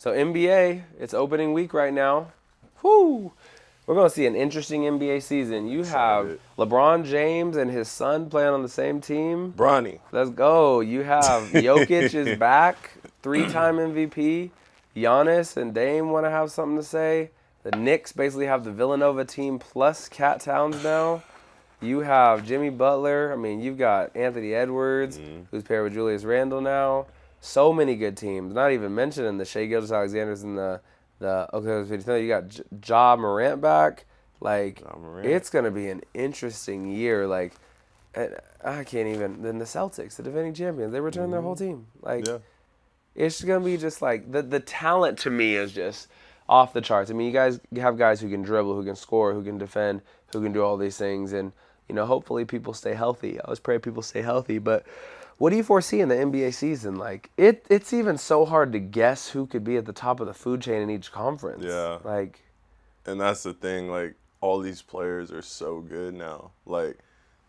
So NBA, it's opening week right now. Whoo! We're going to see an interesting NBA season. You have Excited. LeBron James and his son playing on the same team. Bronny. Let's go. You have Jokic is back, 3-time MVP. Giannis and Dame want to have something to say. The Knicks basically have the Villanova team plus Cat Towns now. You have Jimmy Butler. I mean, you've got Anthony Edwards, who's paired with Julius Randle now. So many good teams. Not even mentioning the Shai Gilgeous-Alexanders and the Oklahoma City Thunder. You got Ja Morant back. Like, Ja Morant. it's going to be an interesting year. Like, and I can't even. Then the Celtics, the defending champions, they returned their whole team. Like, Yeah. it's going to be just like the talent to me is just off the charts. I mean, you have guys who can dribble, who can score, who can defend, who can do all these things, and hopefully people stay healthy. I always pray people stay healthy. But what do you foresee in the NBA season? Like, it's even so hard to guess who could be at the top of the food chain in each conference. Yeah. Like, And that's the thing, like, all these players are so good now. Like,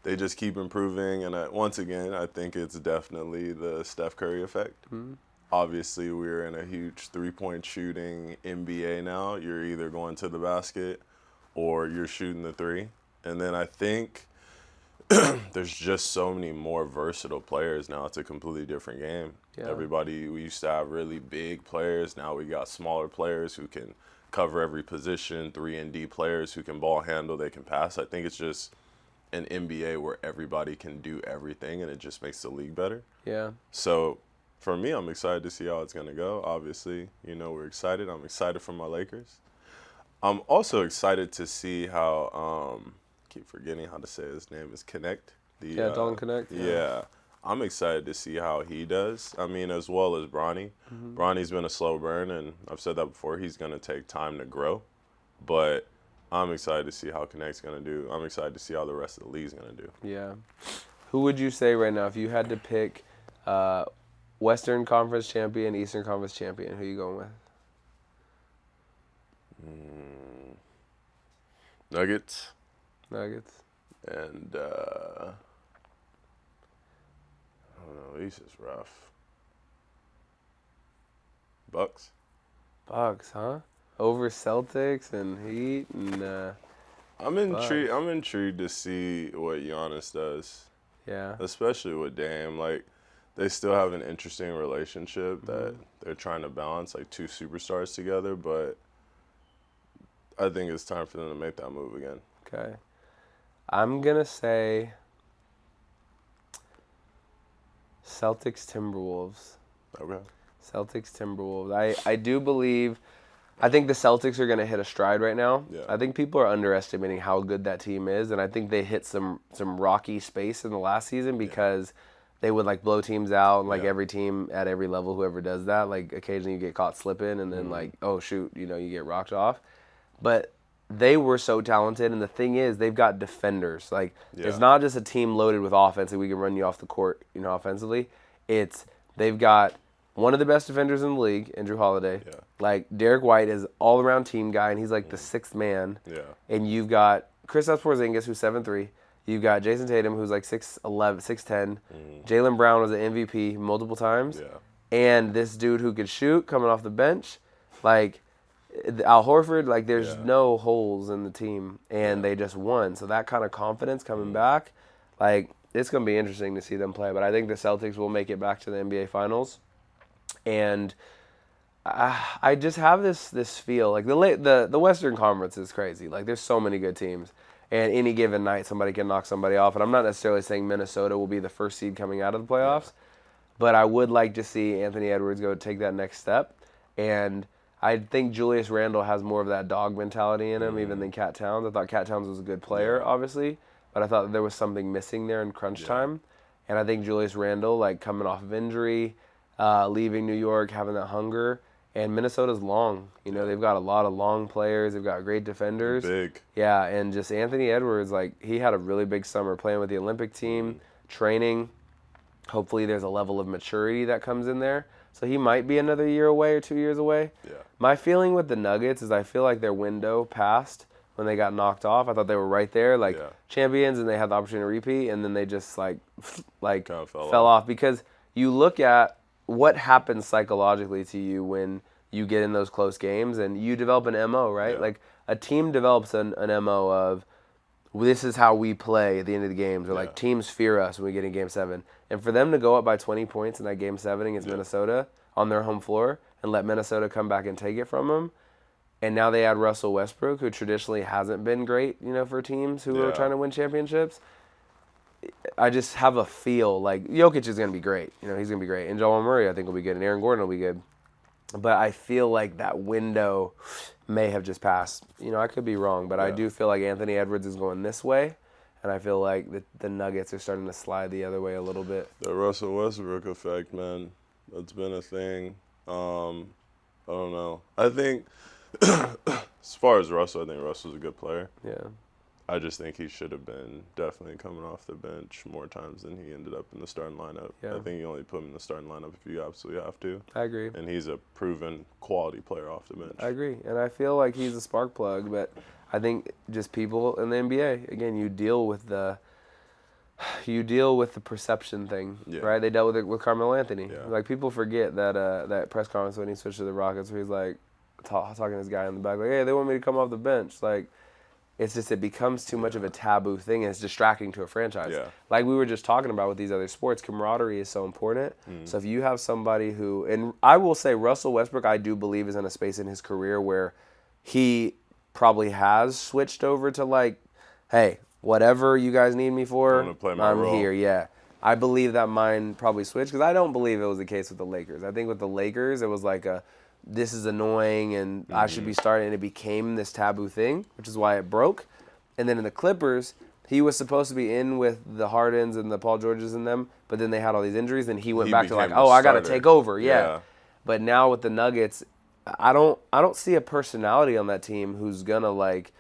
they just keep improving. And once again, I think it's definitely the Steph Curry effect. Mm-hmm. Obviously, we're in a huge three-point shooting NBA now. You're either going to the basket or you're shooting the three. And then I think there's just so many more versatile players now. It's a completely different game. Yeah. We used to have really big players. Now we got smaller players who can cover every position, 3-and-D players who can ball handle, they can pass. I think it's just an NBA where everybody can do everything, and it just makes the league better. yeah. So for me, I'm excited to see how it's going to go. Obviously, we're excited. I'm excited for my Lakers. I'm also excited to see how keep forgetting how to say his name is Connect. Dalton Connect. Yeah. I'm excited to see how he does. I mean, as well as Bronny. Bronny's been a slow burn, and I've said that before. He's going to take time to grow. But I'm excited to see how Connect's going to do. I'm excited to see how the rest of the league's going to do. Yeah. Who would you say right now, if you had to pick Western Conference champion, Eastern Conference champion, who are you going with? Nuggets. Nuggets. And, I don't know, East is rough. Bucks. Bucks, huh? Over Celtics and Heat and I'm intrigued to see what Giannis does, yeah. especially with Dame. Like, they still have an interesting relationship that they're trying to balance, like two superstars together, but I think it's time for them to make that move again. Okay. I'm going to say Celtics Timberwolves. Okay. Celtics Timberwolves. I do believe I think the Celtics are going to hit a stride right now. Yeah. I think people are underestimating how good that team is, and I think they hit some rocky space in the last season because they would like blow teams out, and like every team at every level, whoever does that, like occasionally you get caught slipping, and then like, oh shoot, you get rocked off. But they were so talented, and the thing is, they've got defenders. Like, it's not just a team loaded with offense and we can run you off the court, offensively. They've got one of the best defenders in the league, Andrew Holiday. Yeah. Like, Derek White is all-around team guy, and he's like the sixth man. Yeah. And you've got Kristaps Porzingis, who's 7'3". You've got Jason Tatum, who's like 6'11", 6'10". Jaylen Brown was an MVP multiple times. Yeah. And this dude who could shoot coming off the bench. Like, Al Horford, like, there's no holes in the team, and they just won. So that kind of confidence coming back, like, it's going to be interesting to see them play. But I think the Celtics will make it back to the NBA Finals. And I just have this feel like the Western Conference is crazy. Like, there's so many good teams, and any given night somebody can knock somebody off. And I'm not necessarily saying Minnesota will be the first seed coming out of the playoffs, but I would like to see Anthony Edwards go take that next step. And I think Julius Randle has more of that dog mentality in him even than Cat Towns. I thought Cat Towns was a good player, obviously, but I thought there was something missing there in crunch time. And I think Julius Randle, like, coming off of injury, leaving New York, having that hunger. And Minnesota's long. They've got a lot of long players. They've got great defenders. Big. Yeah, and just Anthony Edwards, like, he had a really big summer playing with the Olympic team, training. Hopefully there's a level of maturity that comes in there. So he might be another year away or 2 years away. Yeah. My feeling with the Nuggets is I feel like their window passed when they got knocked off. I thought they were right there, like champions, and they had the opportunity to repeat, and then they just like kind of fell off. Because you look at what happens psychologically to you when you get in those close games and you develop an MO, right? Yeah. Like a team develops an MO of this is how we play at the end of the games, or like teams fear us when we get in Game 7. And for them to go up by 20 points in that Game 7 against Minnesota on their home floor and let Minnesota come back and take it from them, and now they add Russell Westbrook, who traditionally hasn't been great, for teams who are trying to win championships. I just have a feel like Jokic is going to be great. He's going to be great. And Jamal Murray, I think, will be good. And Aaron Gordon will be good. But I feel like that window may have just passed. I could be wrong, but I do feel like Anthony Edwards is going this way. And I feel like the Nuggets are starting to slide the other way a little bit. The Russell Westbrook effect, man, that's been a thing. I don't know. I think, as far as Russell, I think Russell's a good player. Yeah. I just think he should have been definitely coming off the bench more times than he ended up in the starting lineup. Yeah. I think you only put him in the starting lineup if you absolutely have to. I agree. And he's a proven quality player off the bench. I agree. And I feel like he's a spark plug, but I think just people in the NBA, again, you deal with the perception thing, right? They dealt with it with Carmelo Anthony. Yeah. Like, people forget that press conference when he switched to the Rockets where he's like talking to this guy in the back, like, hey, they want me to come off the bench. Like, it's just it becomes too much of a taboo thing, and it's distracting to a franchise. Yeah. Like we were just talking about with these other sports, camaraderie is so important. Mm. So if you have somebody who, and I will say Russell Westbrook, I do believe is in a space in his career where he probably has switched over to like, hey, whatever you guys need me for, I'm here. Yeah. I believe that mine probably switched because I don't believe it was the case with the Lakers. I think with the Lakers, it was like this is annoying and I should be starting, and it became this taboo thing, which is why it broke. And then in the Clippers, he was supposed to be in with the Hardens and the Paul Georges and them, but then they had all these injuries, and he went back to like, I got to take over. Yeah. But now with the Nuggets, I don't see a personality on that team who's going to like,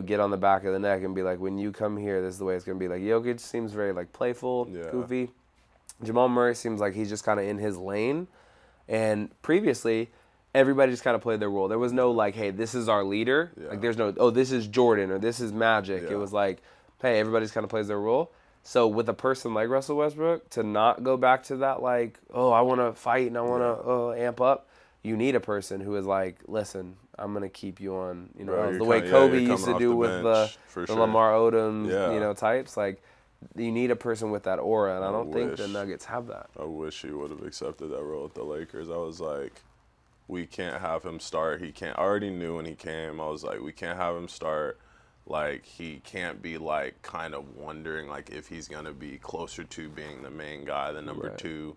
get on the back of the neck and be like, when you come here, this is the way it's going to be. Like Jokic seems very like playful, goofy. Jamal Murray seems like he's just kind of in his lane. And previously, everybody just kind of played their role. There was no like, hey, this is our leader. Yeah. Like there's no, this is Jordan or this is Magic. Yeah. It was like, hey, everybody just kind of plays their role. So with a person like Russell Westbrook, to not go back to that like, I want to fight and I want to amp up, you need a person who is like, listen, I'm going to keep you on, the way Kobe used to do with the Lamar Odom, types. Like, you need a person with that aura, and I don't think the Nuggets have that. I wish he would have accepted that role at the Lakers. I was like, we can't have him start. I already knew when he came. I was like, we can't have him start. Like, he can't be, like, kind of wondering, like, if he's going to be closer to being the main guy than number two.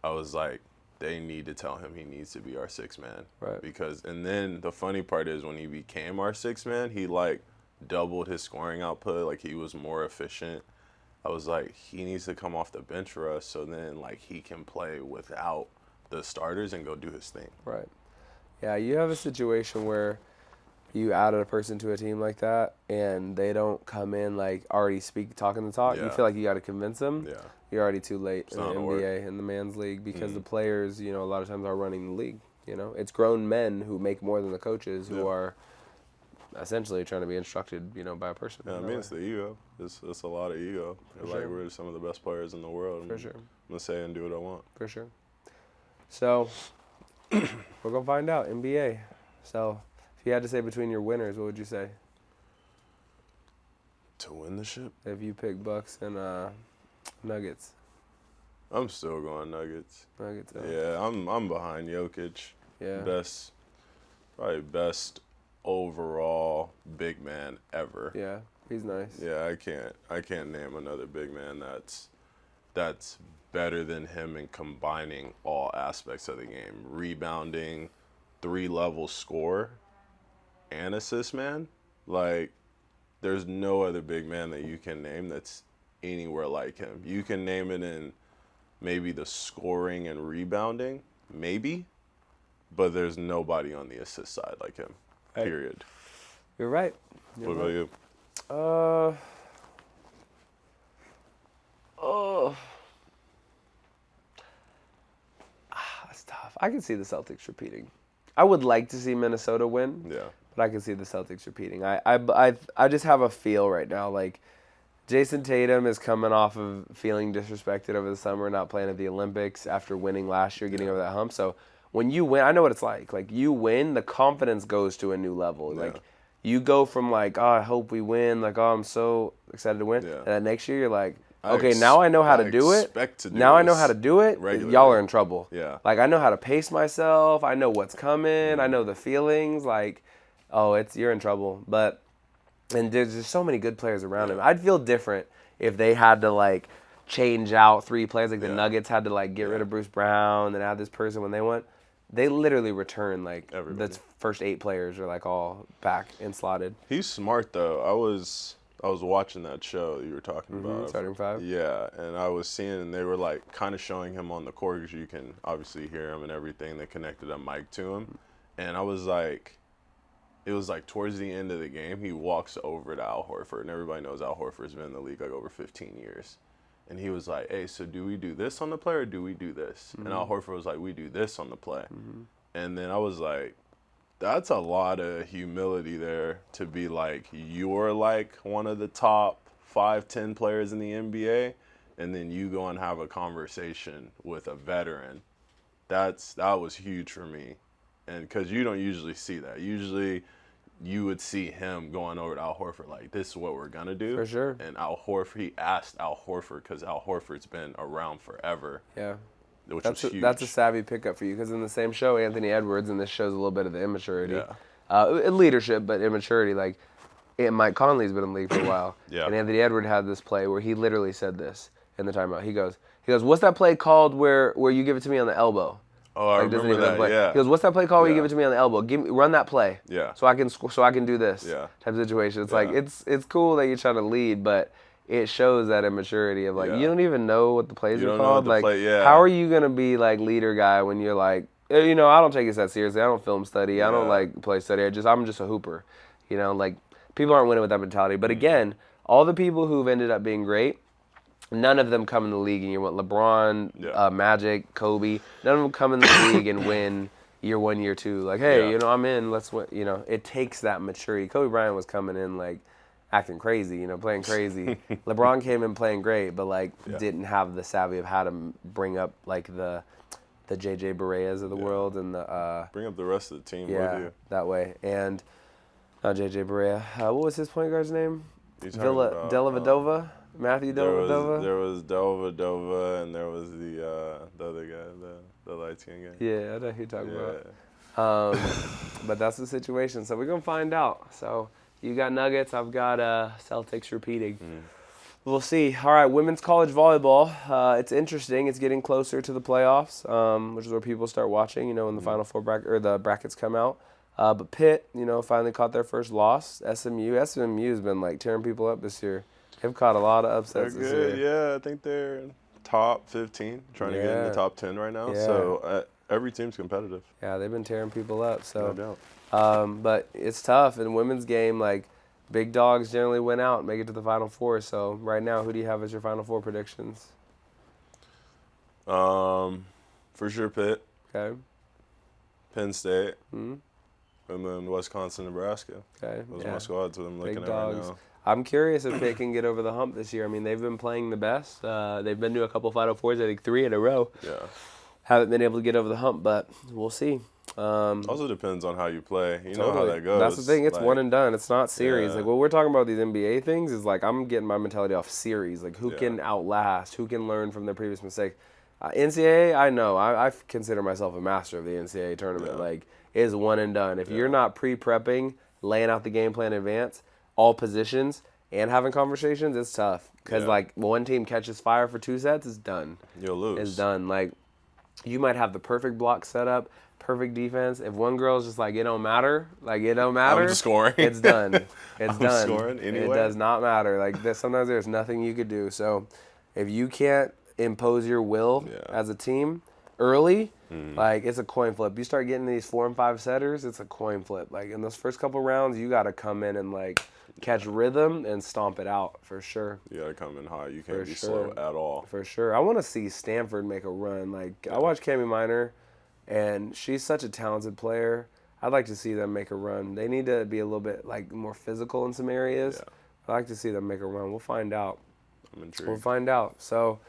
I was like, they need to tell him he needs to be our sixth man. Right. And then the funny part is when he became our sixth man, he, like, doubled his scoring output. Like, he was more efficient. I was like, he needs to come off the bench for us so then, like, he can play without the starters and go do his thing. Right. Yeah, you have a situation where you added a person to a team like that and they don't come in like already talking the talk. You feel like you got to convince them. Yeah. You're already too late in the NBA, in the men's league, because the players, a lot of times are running the league. It's grown men who make more than the coaches who are essentially trying to be instructed, by a person. Yeah, I mean, it's the ego. It's a lot of ego. Like, we're some of the best players in the world. For sure. I'm going to say and do what I want. For sure. So, we're going to find out, NBA. So, if you had to say between your winners, what would you say? To win the ship? If you pick Bucks and Nuggets. I'm still going Nuggets. Nuggets. Yeah, I'm behind Jokic. Yeah. Probably best overall big man ever. Yeah, he's nice. Yeah, I can't name another big man that's better than him in combining all aspects of the game. Rebounding, 3-level score, and assist man. Like, there's no other big man that you can name that's anywhere like him. You can name it in maybe the scoring and rebounding, maybe, but there's nobody on the assist side like him. Period. You're right. What about you? That's tough. I can see the Celtics repeating. I would like to see Minnesota win. Yeah. But I can see the Celtics repeating. I just have a feel right now, like Jason Tatum is coming off of feeling disrespected over the summer, not playing at the Olympics after winning last year, getting over that hump. So when you win, I know what it's like. Like, you win, the confidence goes to a new level. Yeah. Like, you go from like, oh, I hope we win. Like, oh, I'm so excited to win. Yeah. And then next year, you're like, okay, now I know how to do it. Now I know how to do it. Regularly. Y'all are in trouble. Yeah. Like, I know how to pace myself. I know what's coming. I know the feelings. Like, oh, you're in trouble. But, and there's just so many good players around him. I'd feel different if they had to, like, change out 3 players. Like, the Nuggets had to, like, get rid of Bruce Brown and add this person when they went. They literally return, like, the first 8 players are, like, all back and slotted. He's smart, though. I was watching that show you were talking about. Starting 5? Yeah, and I was seeing, and they were, like, kind of showing him on the court because you can obviously hear him and everything. They connected a mic to him. And I was like, it was, like, towards the end of the game, he walks over to Al Horford, and everybody knows Al Horford's been in the league, like, over 15 years. And he was like, hey, so do we do this on the play or do we do this? And Al Horford was like, we do this on the play. And then I was like, that's a lot of humility there to be like, you're like one of the top 5-10 players in the NBA, and then you go and have a conversation with a veteran. That was huge for me. And because you don't usually see that. Usually you would see him going over to Al Horford like, this is what we're going to do. For sure. And he asked Al Horford because Al Horford's been around forever. Yeah. Which was huge. That's a savvy pickup for you because in the same show, Anthony Edwards, and this shows a little bit of the immaturity. Leadership, but immaturity. Like, Mike Conley's been in the league for a while. Yeah. And Anthony Edwards had this play where he literally said this in the timeout. He goes, what's that play called where you give it to me on the elbow? Oh, I remember that, yeah. He goes, what's that play called where you give it to me on the elbow? Run that play. Yeah. So I can do this. Yeah. Type of situation. It's like, it's cool that you're trying to lead, but it shows that immaturity of like, you don't even know what the plays are called. Like, how are you going to be like leader guy when you're like, I don't take it that seriously. I don't film study. I don't like play study. I'm just a hooper. Like, people aren't winning with that mentality. But again, all the people who've ended up being great, none of them come in the league and you want LeBron, Magic, Kobe. None of them come in the league and win year 1, year 2. Like, hey, I'm in. Let's win. It takes that maturity. Kobe Bryant was coming in like acting crazy, playing crazy. LeBron came in playing great, but like didn't have the savvy of how to bring up like the JJ Bareas of the world and the bring up the rest of the team with you. That way. And JJ Barea. What was his point guard's name? Dellavedova. Matthew Dellavedova? There was Dellavedova, and there was the other guy, the light-skinned guy. Yeah, I know who you're talking about. But that's the situation. So we're going to find out. So you got Nuggets. I've got Celtics repeating. We'll see. All right, women's college volleyball. It's interesting. It's getting closer to the playoffs, which is where people start watching, when the Final Four the brackets come out. But Pitt, finally caught their first loss. SMU has been like tearing people up this year. They've caught a lot of upsets this year. Yeah. I think they're top 15, trying to get in the top 10 right now. Yeah. So every team's competitive. Yeah, they've been tearing people up. So, no doubt. But it's tough. In women's game, like, big dogs generally win out and make it to the Final Four. So right now, who do you have as your Final Four predictions? For sure Pitt. Okay. Penn State. And then Wisconsin, Nebraska. Okay. Those are my squads that I'm looking at right now. I'm curious if Pitt can get over the hump this year. I mean, they've been playing the best. They've been to a couple Final Fours, I think 3 in a row. Yeah. Haven't been able to get over the hump, but we'll see. Also depends on how you play. You know how that goes. That's the thing. It's one and done. It's not series. Yeah. Like, what we're talking about these NBA things is, like, I'm getting my mentality off series. Like, who can outlast? Who can learn from their previous mistakes? NCAA, I know. I consider myself a master of the NCAA tournament. Yeah. Like, it is one and done. If you're not pre-prepping, laying out the game plan in advance, all positions, and having conversations, it's tough. Because, like, one team catches fire for 2 sets, it's done. You'll lose. It's done. Like, you might have the perfect block set up, perfect defense. If one girl's just like, it don't matter, I'm scoring. It's done. It's done. Scoring anyway. It does not matter. Like, sometimes there's nothing you could do. So if you can't impose your will as a team early, like, it's a coin flip. You start getting these 4 and 5 setters, it's a coin flip. Like, in those first couple rounds, you got to come in and, like, catch rhythm and stomp it out for sure. You got to come in high. You can't be slow at all. For sure. I want to see Stanford make a run. Like, I watched Cami Minor, and she's such a talented player. I'd like to see them make a run. They need to be a little bit, like, more physical in some areas. I'd like to see them make a run. We'll find out. I'm intrigued. We'll find out. So